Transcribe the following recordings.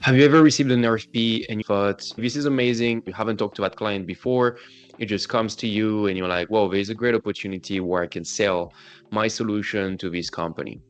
Have you ever received an RFP and you thought, this is amazing? You haven't talked to that client before. It just comes to you and you're like, whoa, there's a great opportunity where I can sell my solution to this company.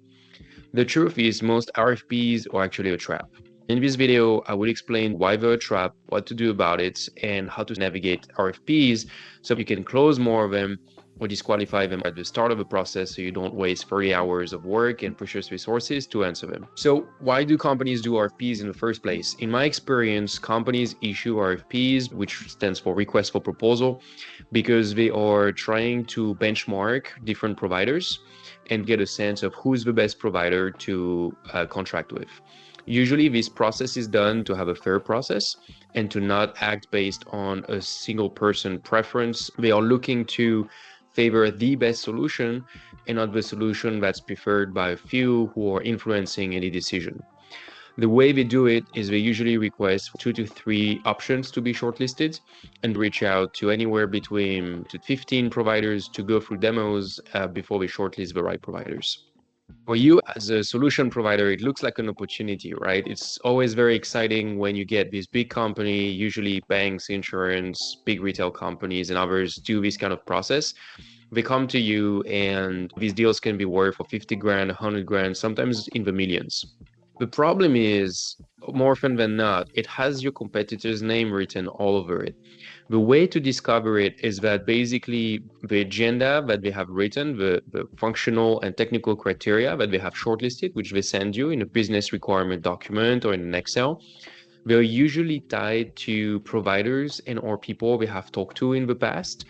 The truth is, most RFPs are actually a trap. In this video, I will explain why they're a trap, what to do about it, and how to navigate RFPs so you can close more of them or disqualify them at the start of the process so you don't waste 30 hours of work and precious resources to answer them. So, why do companies do RFPs in the first place? In my experience, companies issue RFPs, which stands for request for proposal, because they are trying to benchmark different providers and get a sense of who's the best provider to contract with. Usually, this process is done to have a fair process and to not act based on a single person preference. They are looking to favor the best solution and not the solution that's preferred by a few who are influencing any decision. The way they do it is they usually request 2 to 3 options to be shortlisted and reach out to anywhere between 15 providers to go through demos before they shortlist the right providers. For you as a solution provider, it looks like an opportunity, right? It's always very exciting when you get this big company, usually banks, insurance, big retail companies, and others do this kind of process. They come to you, and these deals can be worth for 50 grand, 100 grand, sometimes in the millions. The problem is, more often than not, it has your competitor's name written all over it. The way to discover it is that basically the agenda that they have written, the functional and technical criteria that they have shortlisted, which they send you in a business requirement document or in an Excel, they're usually tied to providers and or people they have talked to in the past.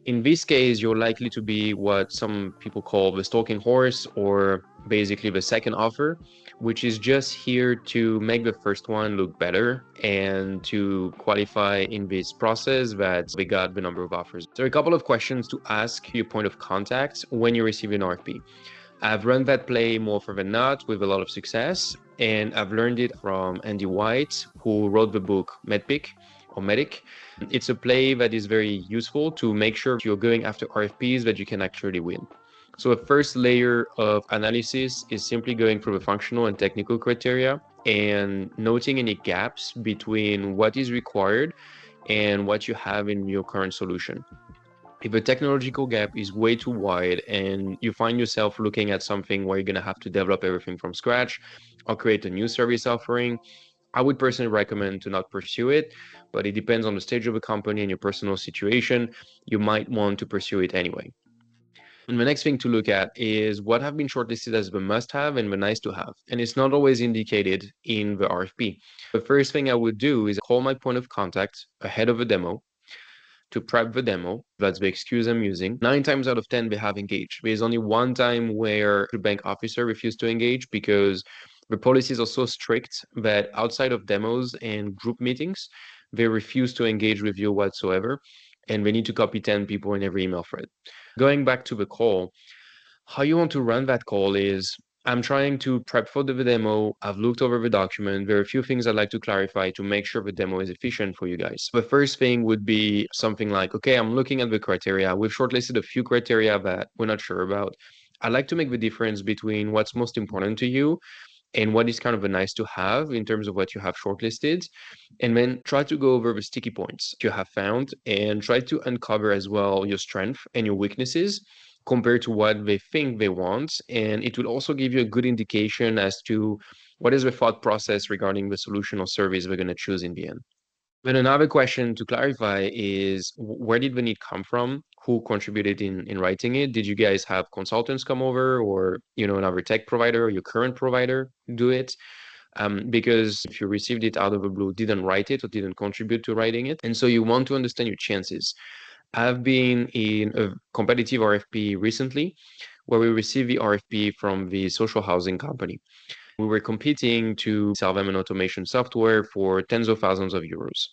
In this case, you're likely to be what some people call the stalking horse, or basically the second offer, which is just here to make the first one look better and to qualify in this process that we got the number of offers. So a couple of questions to ask your point of contact when you receive an RFP. I've run that play more often than not with a lot of success, and I've learned it from Andy White, who wrote the book MedPick or Medic. It's a play that is very useful to make sure you're going after RFPs that you can actually win. So a first layer of analysis is simply going through the functional and technical criteria and noting any gaps between what is required and what you have in your current solution. If a technological gap is way too wide and you find yourself looking at something where you're going to have to develop everything from scratch or create a new service offering, I would personally recommend to not pursue it, but it depends on the stage of the company and your personal situation. You might want to pursue it anyway. And the next thing to look at is what have been shortlisted as the must-have and the nice-to-have. And it's not always indicated in the RFP. The first thing I would do is call my point of contact ahead of a demo to prep the demo. That's the excuse I'm using. 9 times out of 10, they have engaged. There's only one time where the bank officer refused to engage because the policies are so strict that outside of demos and group meetings, they refuse to engage with you whatsoever. And they need to copy 10 people in every email thread. Going back to the call, how you want to run that call is I'm trying to prep for the demo. I've looked over the document. There are a few things I'd like to clarify to make sure the demo is efficient for you guys. The first thing would be something like, okay, I'm looking at the criteria. We've shortlisted a few criteria that we're not sure about. I'd like to make the difference between what's most important to you and what is kind of a nice to have in terms of what you have shortlisted. And then try to go over the sticky points you have found and try to uncover as well your strength and your weaknesses compared to what they think they want. And it will also give you a good indication as to what is the thought process regarding the solution or service we're going to choose in the end. Then another question to clarify is where did the need come from? Who contributed in writing it? Did you guys have consultants come over or, another tech provider or your current provider do it? Because if you received it out of the blue, didn't write it or didn't contribute to writing it. And so you want to understand your chances. I've been in a competitive RFP recently where we received the RFP from the social housing company. We were competing to sell them an automation software for tens of thousands of euros.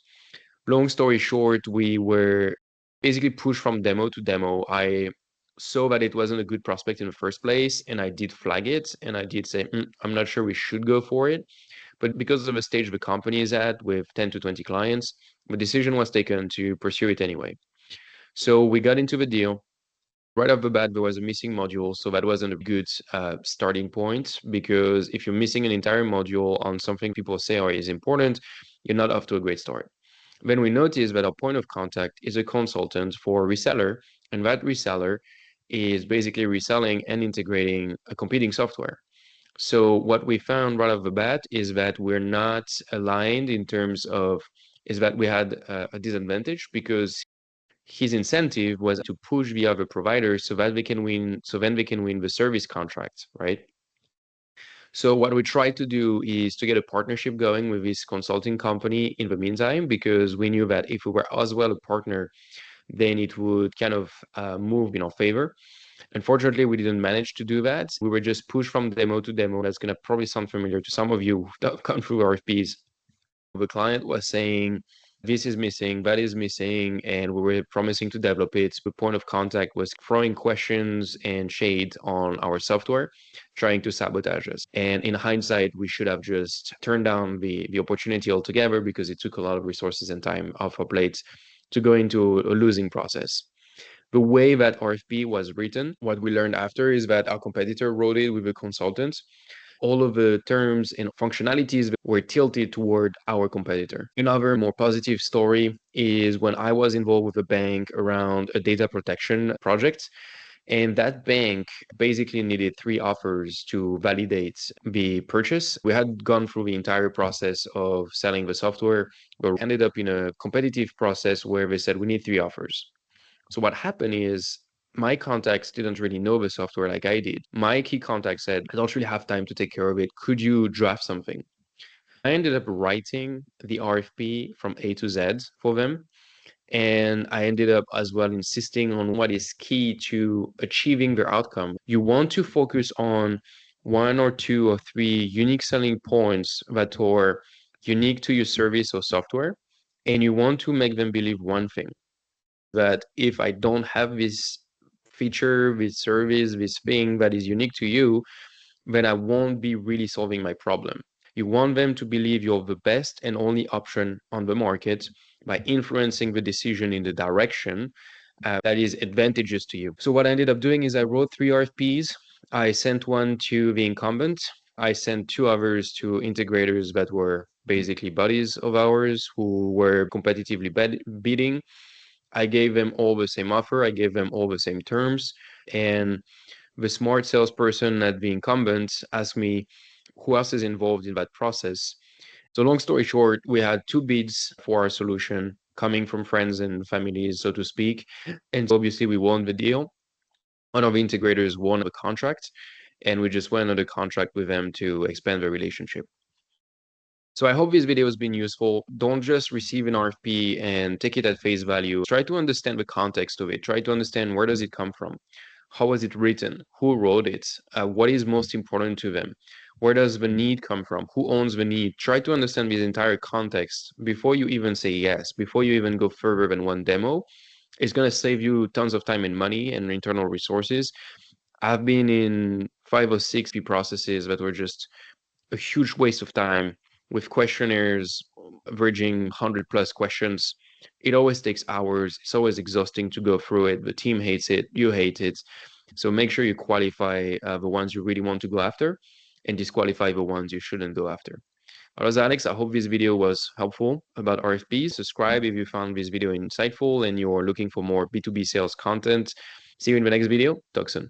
Long story short, we were basically pushed from demo to demo. I saw that it wasn't a good prospect in the first place, and I did flag it, and I did say, I'm not sure we should go for it. But because of the stage the company is at with 10 to 20 clients, the decision was taken to pursue it anyway. So we got into the deal. Right off the bat, there was a missing module, so that wasn't a good starting point, because if you're missing an entire module on something people say is important, you're not off to a great start. Then we noticed that our point of contact is a consultant for a reseller, and that reseller is basically reselling and integrating a competing software. So what we found right off the bat is that we're not aligned in terms of, is that we had a disadvantage, because his incentive was to push the other providers so that they can win, so then they can win the service contract, right? So what we tried to do is to get a partnership going with this consulting company in the meantime, because we knew that if we were as well a partner, then it would kind of move in our favor. Unfortunately, we didn't manage to do that. We were just pushed from demo to demo. That's going to probably sound familiar to some of you that have gone through RFPs. The client was saying, this is missing, that is missing, and we were promising to develop it. The point of contact was throwing questions and shade on our software, trying to sabotage us. And in hindsight, we should have just turned down the opportunity altogether, because it took a lot of resources and time off our plates to go into a losing process. The way that RFP was written, what we learned after is that our competitor wrote it with a consultant. All of the terms and functionalities were tilted toward our competitor. Another more positive story is when I was involved with a bank around a data protection project. And that bank basically needed 3 offers to validate the purchase. We had gone through the entire process of selling the software, but we ended up in a competitive process where they said we need 3 offers. So what happened is my contacts didn't really know the software like I did. My key contact said, I don't really have time to take care of it. Could you draft something? I ended up writing the RFP from A to Z for them. And I ended up as well insisting on what is key to achieving their outcome. You want to focus on 1 or 2 or 3 unique selling points that are unique to your service or software. And you want to make them believe one thing, that if I don't have this feature, this service, this thing that is unique to you, then I won't be really solving my problem. You want them to believe you're the best and only option on the market by influencing the decision in the direction that is advantageous to you. So what I ended up doing is I wrote 3 RFPs. I sent one to the incumbent. I sent 2 others to integrators that were basically buddies of ours who were competitively bidding. I gave them all the same offer. I gave them all the same terms. And the smart salesperson at the incumbent asked me who else is involved in that process. So long story short, we had 2 bids for our solution coming from friends and families, so to speak. And so obviously we won the deal. One of the integrators won the contract, and we just went on the contract with them to expand the relationship. So I hope this video has been useful. Don't just receive an RFP and take it at face value. Try to understand the context of it. Try to understand, where does it come from? How was it written? Who wrote it? What is most important to them? Where does the need come from? Who owns the need? Try to understand this entire context before you even say yes, before you even go further than one demo. It's going to save you tons of time and money and internal resources. I've been in 5 or 6 processes that were just a huge waste of time, with questionnaires averaging 100 plus questions. It always takes hours. It's always exhausting to go through it. The team hates it. You hate it. So make sure you qualify the ones you really want to go after and disqualify the ones you shouldn't go after. I was Alex. I hope this video was helpful about RFPs. Subscribe if you found this video insightful and you're looking for more B2B sales content. See you in the next video. Talk soon.